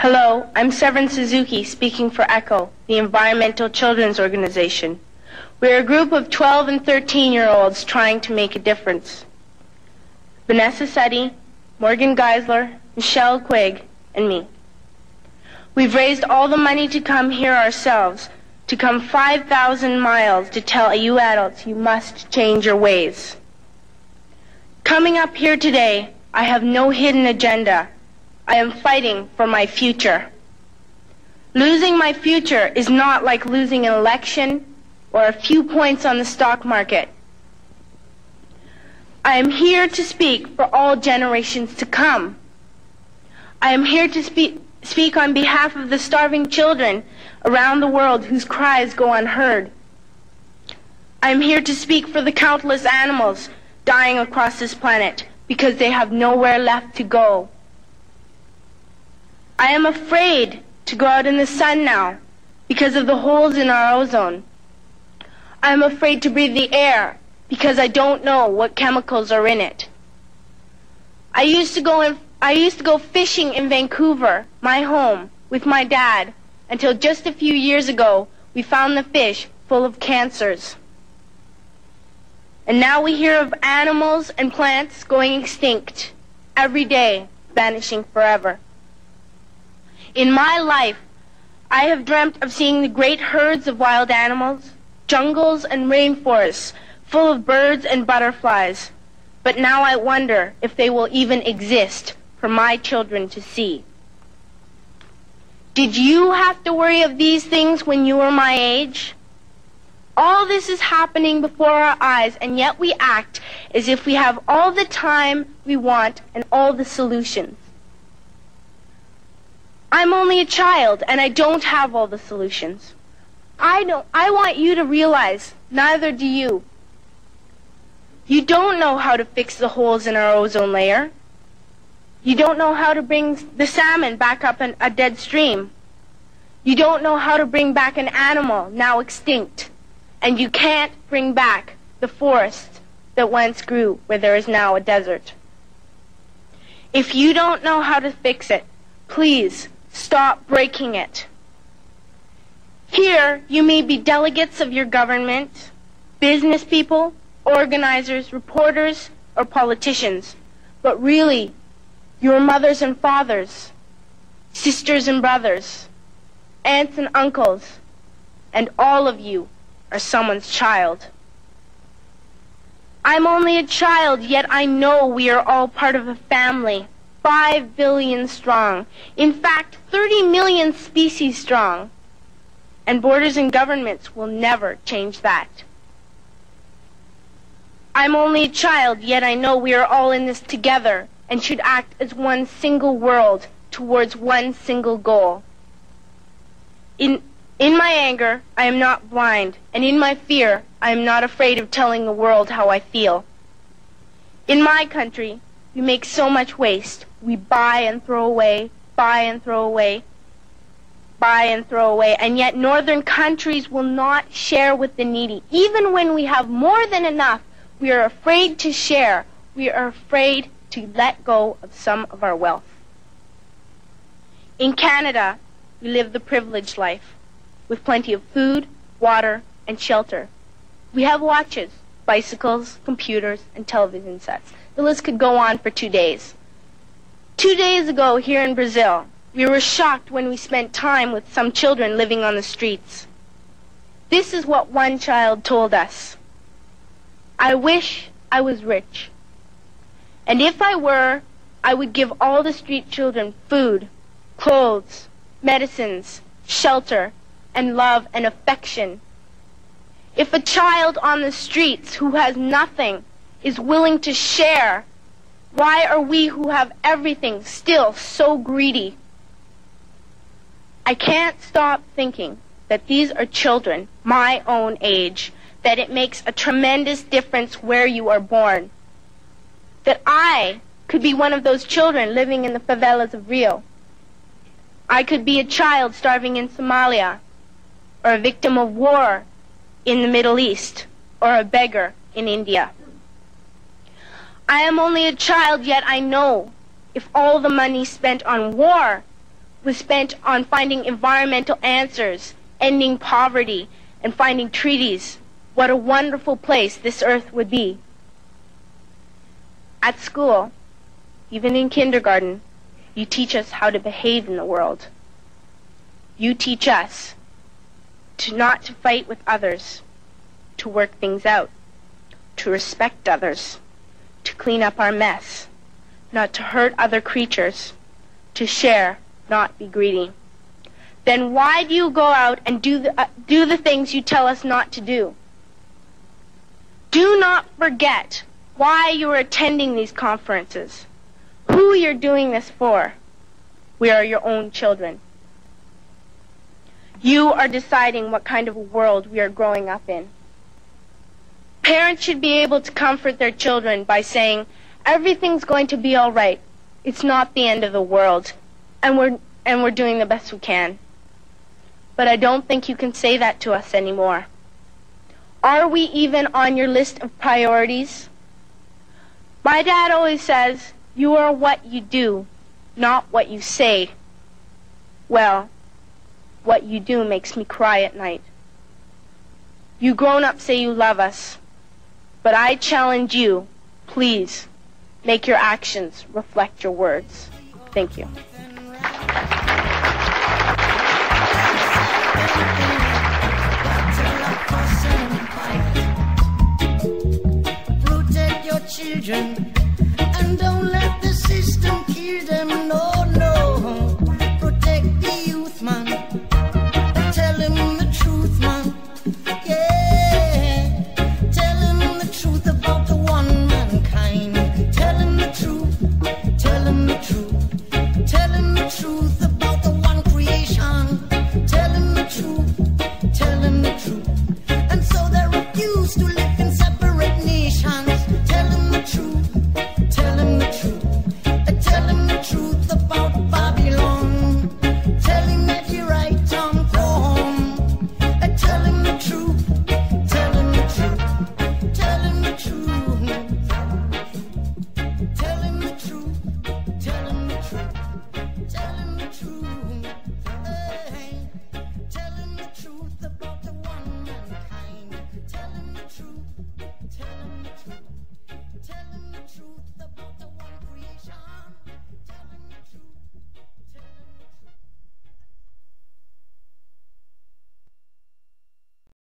Hello, I'm Severn Suzuki, speaking for ECHO, the Environmental Children's Organization. We're a group of 12 and 13-year-olds trying to make a difference. Vanessa Seti, Morgan Geisler, Michelle Quigg, and me. We've raised all the money to come here ourselves, to come 5,000 miles to tell you adults you must change your ways. Coming up here today, I have no hidden agenda. I am fighting for my future. Losing my future is not like losing an election or a few points on the stock market. I am here to speak for all generations to come. I am here to speak on behalf of the starving children around the world whose cries go unheard. I am here to speak for the countless animals dying across this planet because they have nowhere left to go. I am afraid to go out in the sun now because of the holes in our ozone. I am afraid to breathe the air because I don't know what chemicals are in it. I used to go fishing in Vancouver, my home, with my dad, until just a few years ago we found the fish full of cancers. And now we hear of animals and plants going extinct every day, vanishing forever. In my life, I have dreamt of seeing the great herds of wild animals, jungles and rainforests full of birds and butterflies. But now I wonder if they will even exist for my children to see. Did you have to worry of these things when you were my age? All this is happening before our eyes, and yet we act as if we have all the time we want and all the solutions. I'm only a child, and I don't have all the solutions. I want you to realize, neither do you. You don't know how to fix the holes in our ozone layer. You don't know how to bring the salmon back up a dead stream. You don't know how to bring back an animal now extinct. And you can't bring back the forest that once grew where there is now a desert. If you don't know how to fix it, please stop breaking it. Here, you may be delegates of your government, business people, organizers, reporters, or politicians, but really, your mothers and fathers, sisters and brothers, aunts and uncles, and all of you are someone's child. I'm only a child, yet I know we are all part of a family, 5 billion strong. In fact, 30 million species strong. And borders and governments will never change that. I'm only a child, yet I know we are all in this together and should act as one single world towards one single goal. In my anger, I am not blind, and in my fear, I am not afraid of telling the world how I feel. In my country, we make so much waste. We buy and throw away, buy and throw away, buy and throw away, and yet northern countries will not share with the needy. Even when we have more than enough, we are afraid to share. We are afraid to let go of some of our wealth. In Canada, we live the privileged life, with plenty of food, water, and shelter. We have watches, bicycles, computers, and television sets. The list could go on for 2 days. 2 days ago, here in Brazil, we were shocked when we spent time with some children living on the streets. This is what one child told us. I wish I was rich. And if I were, I would give all the street children food, clothes, medicines, shelter, and love and affection. If a child on the streets who has nothing is willing to share, why are we who have everything still so greedy? I can't stop thinking that these are children my own age, that it makes a tremendous difference where you are born. That I could be one of those children living in the favelas of Rio. I could be a child starving in Somalia, or a victim of war in the Middle East, or a beggar in India. I am only a child, yet I know if all the money spent on war was spent on finding environmental answers, ending poverty, and finding treaties, what a wonderful place this earth would be. At school, even in kindergarten, you teach us how to behave in the world. You teach us not to fight with others, to work things out, to respect others, to clean up our mess, not to hurt other creatures, to share, not be greedy. Then why do you go out and do the things you tell us not to do? Do not forget why you are attending these conferences, who you're doing this for. We are your own children. You are deciding what kind of a world we are growing up in. Parents should be able to comfort their children by saying, everything's going to be all right. It's not the end of the world, and we're doing the best we can. But I don't think you can say that to us anymore. Are we even on your list of priorities? My dad always says, you are what you do, not what you say. Well, what you do makes me cry at night. You grown-ups say you love us, but I challenge you, please, make your actions reflect your words. Thank you. Protect your children